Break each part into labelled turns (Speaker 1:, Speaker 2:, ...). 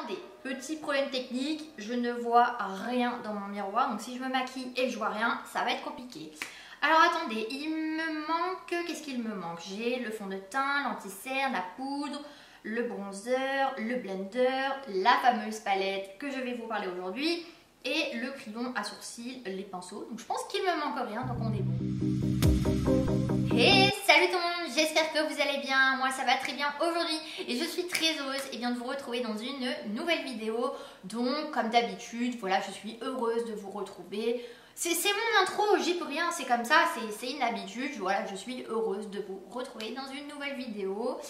Speaker 1: attendez, petit problème technique, je ne vois rien dans mon miroir, donc si je me maquille et que je vois rien, ça va être compliqué. Alors attendez, il me manque, qu'est-ce qu'il me manque? J'ai le fond de teint, l'anti-cerne, la poudre, le bronzer, le blender, la fameuse palette que je vais vous parler aujourd'hui et le crayon à sourcils, les pinceaux. Donc je pense qu'il me manque rien, donc on est bon. Et salut tout le monde, j'espère que vous allez bien, moi ça va très bien aujourd'hui et je suis très heureuse de vous retrouver dans une nouvelle vidéo. Donc comme d'habitude, voilà, je suis heureuse de vous retrouver. C'est mon intro, j'y peux rien, c'est comme ça, c'est une habitude. Voilà, je suis heureuse de vous retrouver dans une nouvelle vidéo.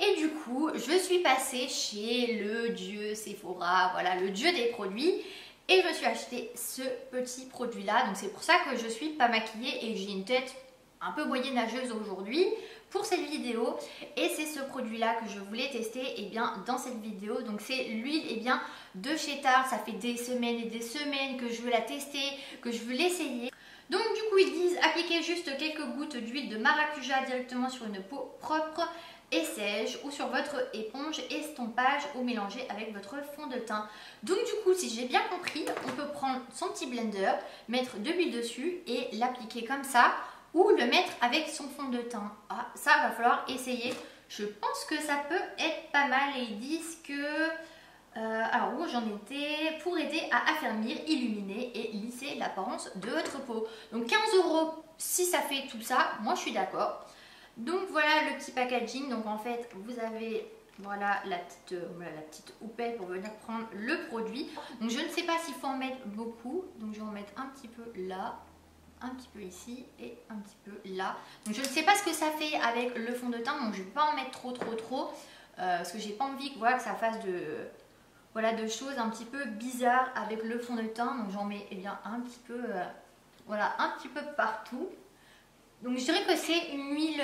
Speaker 1: Et du coup, je suis passée chez le dieu Sephora, voilà, le dieu des produits. Et je me suis acheté ce petit produit là, donc c'est pour ça que je suis pas maquillée et que j'ai une tête un peu moyenâgeuse aujourd'hui pour cette vidéo. Et c'est ce produit là que je voulais tester dans cette vidéo. Donc c'est l'huile de chez Tarte. Ça fait des semaines et des semaines que je veux la tester, que je veux l'essayer. Donc du coup ils disent appliquer juste quelques gouttes d'huile de maracuja directement sur une peau propre et sèche ou sur votre éponge, estompage ou mélanger avec votre fond de teint. Donc du coup, si j'ai bien compris, on peut prendre son petit blender, mettre de l'huile dessus et l'appliquer comme ça ou le mettre avec son fond de teint. Ah, ça va falloir essayer. Je pense que ça peut être pas mal et ils disent que... alors où j'en étais, pour aider à affermir, illuminer et lisser l'apparence de votre peau. Donc 15 € si ça fait tout ça, moi je suis d'accord. Donc voilà le petit packaging. Donc en fait vous avez voilà la petite houppette pour venir prendre le produit. Donc je ne sais pas s'il faut en mettre beaucoup, donc je vais en mettre un petit peu là, un petit peu ici et un petit peu là. Donc je ne sais pas ce que ça fait avec le fond de teint, donc je ne vais pas en mettre trop parce que j'ai pas envie que ça fasse de choses un petit peu bizarres avec le fond de teint. Donc j'en mets un petit peu un petit peu partout. Donc je dirais que c'est une huile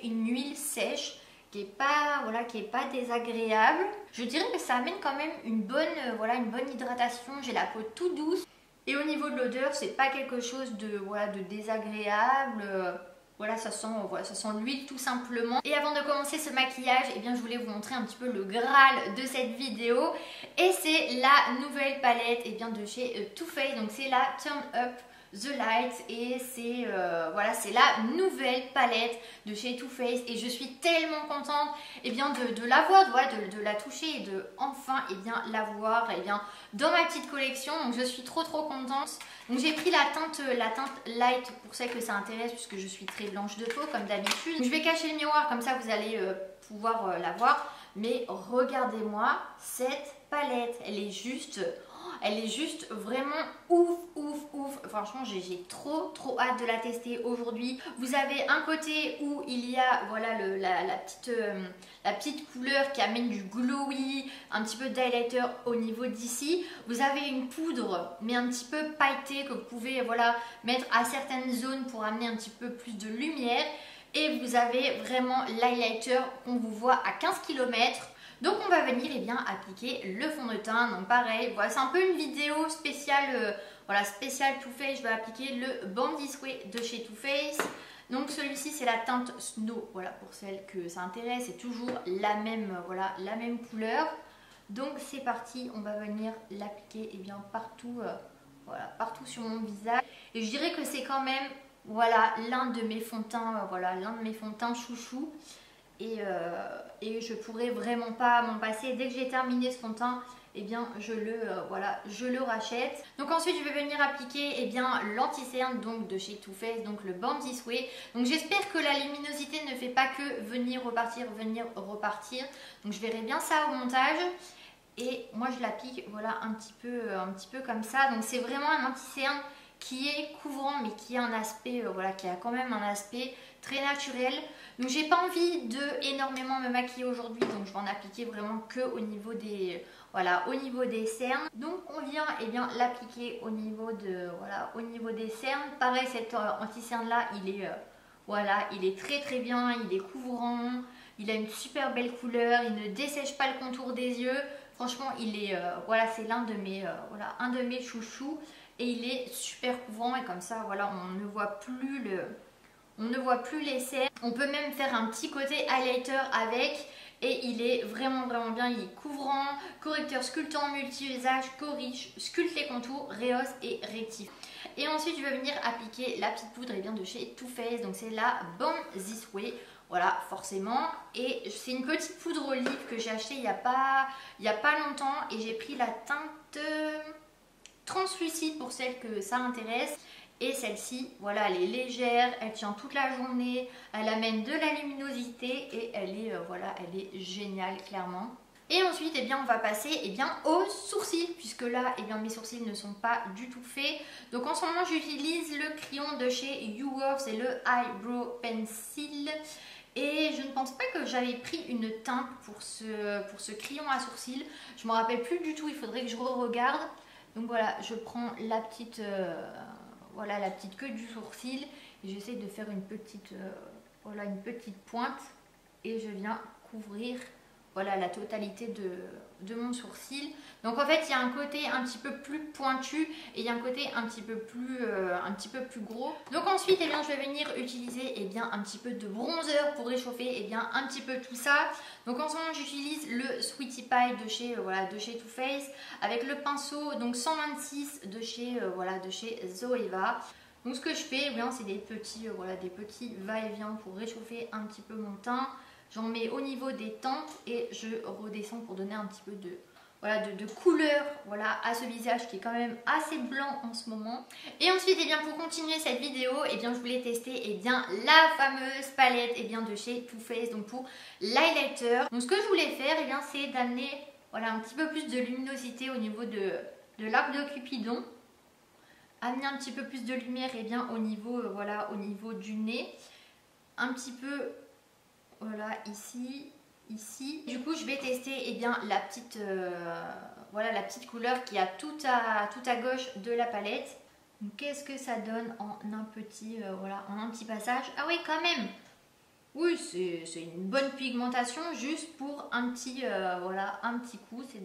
Speaker 1: une huile sèche qui est pas désagréable. Je dirais que ça amène quand même une bonne hydratation. J'ai la peau toute douce et au niveau de l'odeur, c'est pas quelque chose de désagréable. Ça sent l'huile tout simplement. Et avant de commencer ce maquillage, je voulais vous montrer un petit peu le Graal de cette vidéo. Et c'est la nouvelle palette de chez Too Faced. Donc c'est la Turn Up The Light et c'est la nouvelle palette de chez Too Faced et je suis tellement contente de l'avoir, de la toucher et de enfin l'avoir dans ma petite collection. Donc je suis trop contente. Donc j'ai pris la teinte light pour celle que ça intéresse puisque je suis très blanche de peau comme d'habitude. Je vais cacher le miroir comme ça vous allez pouvoir la voir. Mais regardez-moi cette palette, elle est juste vraiment ouf. Franchement, j'ai trop hâte de la tester aujourd'hui. Vous avez un côté où il y a la petite couleur qui amène du glowy, un petit peu d'highlighter au niveau d'ici. Vous avez une poudre mais un petit peu pailletée que vous pouvez mettre à certaines zones pour amener un petit peu plus de lumière. Et vous avez vraiment l'highlighter qu'on vous voit à 15 km. Donc on va venir appliquer le fond de teint. Donc pareil, c'est un peu une vidéo spéciale, spéciale Too Faced. Je vais appliquer le Born This Way de chez Too Faced. Donc celui-ci c'est la teinte Snow, pour celle que ça intéresse, c'est toujours la même couleur. Donc c'est parti, on va venir l'appliquer partout, partout sur mon visage. Et je dirais que c'est quand même l'un de mes fonds de teint chouchou. Et je pourrais vraiment pas m'en passer. Dès que j'ai terminé ce fond de teint, je le rachète. Donc ensuite je vais venir appliquer l'anti-cerne de chez Too Faced, donc le Born This Way. Donc j'espère que la luminosité ne fait pas que venir repartir. Donc je verrai bien ça au montage. Et moi je l'applique un petit peu comme ça. Donc c'est vraiment un anti-cerne qui est couvrant mais qui a un aspect qui a quand même un aspect très naturel. Donc j'ai pas envie de énormément me maquiller aujourd'hui, donc je vais en appliquer vraiment que au niveau des cernes. Donc on vient l'appliquer au niveau des cernes. Pareil, cet anti-cerne là, il est très bien, il est couvrant, il a une super belle couleur, il ne dessèche pas le contour des yeux. Franchement, c'est l'un de mes chouchous et il est super couvrant et comme ça on ne voit plus les cernes. On peut même faire un petit côté highlighter avec et il est vraiment bien. Il est couvrant, correcteur sculptant, multi-visage, corrige, sculpte les contours, rehausse et rectifie. Et ensuite je vais venir appliquer la petite poudre de chez Too Faced, donc c'est la Born This Way. Voilà, forcément. Et c'est une petite poudre olive que j'ai achetée il n'y a pas longtemps. Et j'ai pris la teinte translucide pour celle que ça intéresse. Et celle-ci, voilà, elle est légère, elle tient toute la journée, elle amène de la luminosité et elle est, voilà, elle est géniale, clairement. Et ensuite, eh bien, on va passer aux sourcils, puisque là, mes sourcils ne sont pas du tout faits. Donc en ce moment, j'utilise le crayon de chez YouWork, c'est le Eyebrow Pencil. Et je ne pense pas que j'avais pris une teinte pour ce crayon à sourcils. Je ne me rappelle plus du tout, il faudrait que je re-regarde. Donc voilà, je prends la petite, voilà, la petite queue du sourcil. Et j'essaie de faire une petite, voilà, une petite pointe. Et je viens couvrir, voilà, la totalité de mon sourcil. Donc en fait il y a un côté un petit peu plus pointu et il y a un côté un petit peu plus gros. Donc ensuite je vais venir utiliser un petit peu de bronzer pour réchauffer un petit peu tout ça. Donc en ce moment j'utilise le Sweetie Pie de chez Too Faced avec le pinceau donc 126 de chez Zoeva. Donc ce que je fais c'est des petits va-et-vient pour réchauffer un petit peu mon teint. J'en mets au niveau des tempes et je redescends pour donner un petit peu de couleur, voilà, à ce visage qui est quand même assez blanc en ce moment. Et ensuite, pour continuer cette vidéo, je voulais tester la fameuse palette de chez Too Faced, donc pour l'highlighter. Donc ce que je voulais faire, c'est d'amener un petit peu plus de luminosité au niveau de l'arc de Cupidon. Amener un petit peu plus de lumière au niveau du nez. Un petit peu... Voilà, ici. Du coup, je vais tester la petite couleur qui a tout à gauche de la palette. Qu'est-ce que ça donne en un petit passage? Ah oui, quand même. Oui, c'est une bonne pigmentation juste pour un petit coup. C'est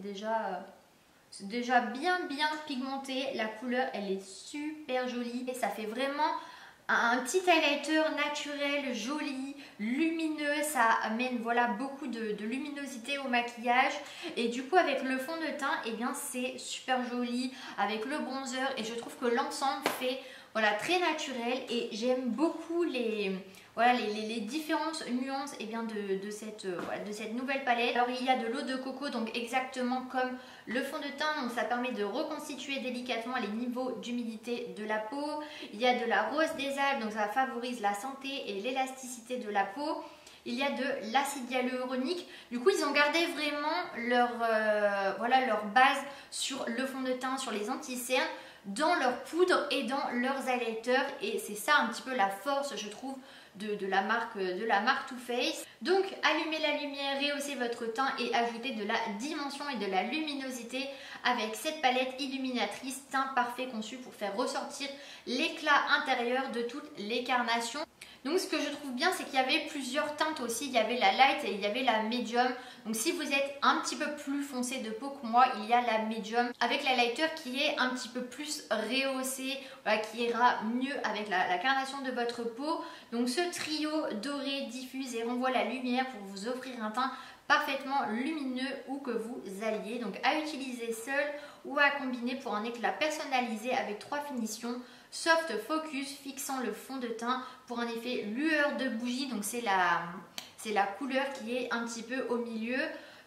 Speaker 1: déjà bien pigmenté. La couleur, elle est super jolie et ça fait vraiment un petit highlighter naturel, joli, lumineux, ça amène beaucoup de luminosité au maquillage. Et du coup avec le fond de teint, c'est super joli avec le bronzer et je trouve que l'ensemble fait très naturel et j'aime beaucoup les différentes nuances de cette nouvelle palette. Alors il y a de l'eau de coco, donc exactement comme le fond de teint, donc ça permet de reconstituer délicatement les niveaux d'humidité de la peau. Il y a de la rose des Alpes, donc ça favorise la santé et l'élasticité de la peau. Il y a de l'acide hyaluronique. Du coup, ils ont gardé vraiment leur base sur le fond de teint, sur les anti-cernes, dans leur poudre et dans leurs highlighters. Et c'est ça un petit peu la force, je trouve, de la marque Too Faced. Donc allumez la lumière, rehaussez votre teint et ajoutez de la dimension et de la luminosité avec cette palette illuminatrice teint parfait conçue pour faire ressortir l'éclat intérieur de toute les carnations. Donc ce que je trouve bien, c'est qu'il y avait plusieurs teintes aussi. Il y avait la light et il y avait la medium. Donc si vous êtes un petit peu plus foncé de peau que moi, il y a la medium avec la lighter qui est un petit peu plus rehaussée, qui ira mieux avec la carnation de votre peau. Donc ce trio doré diffuse et renvoie la lumière pour vous offrir un teint parfaitement lumineux où que vous alliez. Donc à utiliser seul ou à combiner pour un éclat personnalisé avec 3 finitions. Soft Focus fixant le fond de teint pour un effet lueur de bougie, donc c'est la couleur qui est un petit peu au milieu.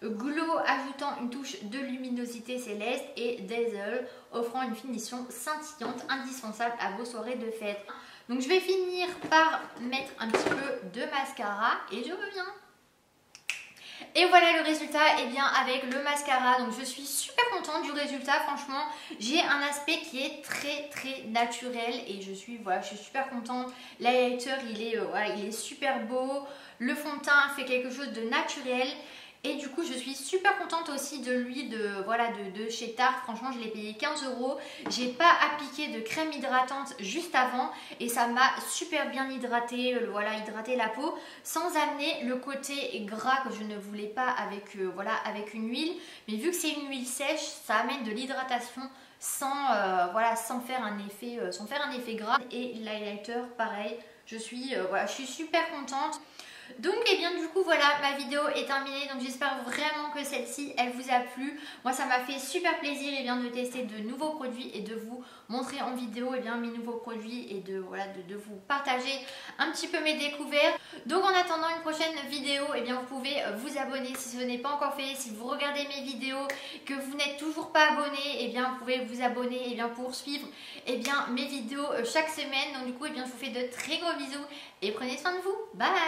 Speaker 1: Glow ajoutant une touche de luminosité céleste et Dazzle offrant une finition scintillante indispensable à vos soirées de fête. Donc je vais finir par mettre un petit peu de mascara et je reviens. Et voilà le résultat avec le mascara. Donc je suis super contente du résultat, franchement. J'ai un aspect qui est très naturel et je suis super contente. L'highlighter il est super beau. Le fond de teint fait quelque chose de naturel. Et du coup je suis super contente aussi de l'huile de chez Tarte. Franchement je l'ai payé 15 €. J'ai pas appliqué de crème hydratante juste avant et ça m'a super bien hydraté la peau sans amener le côté gras que je ne voulais pas avec une huile. Mais vu que c'est une huile sèche, ça amène de l'hydratation sans faire un effet gras. Et l'highlighter pareil, je suis super contente. Donc et bien du coup voilà, ma vidéo est terminée, donc j'espère vraiment que celle-ci elle vous a plu. Moi ça m'a fait super plaisir et bien de tester de nouveaux produits et de vous montrer en vidéo et bien mes nouveaux produits et de voilà de vous partager un petit peu mes découvertes. Donc en attendant une prochaine vidéo, et bien vous pouvez vous abonner si ce n'est pas encore fait. Si vous regardez mes vidéos que vous n'êtes toujours pas abonné, et bien vous pouvez vous abonner et bien pour suivre et bien mes vidéos chaque semaine. Donc du coup et bien je vous fais de très gros bisous et prenez soin de vous. Bye.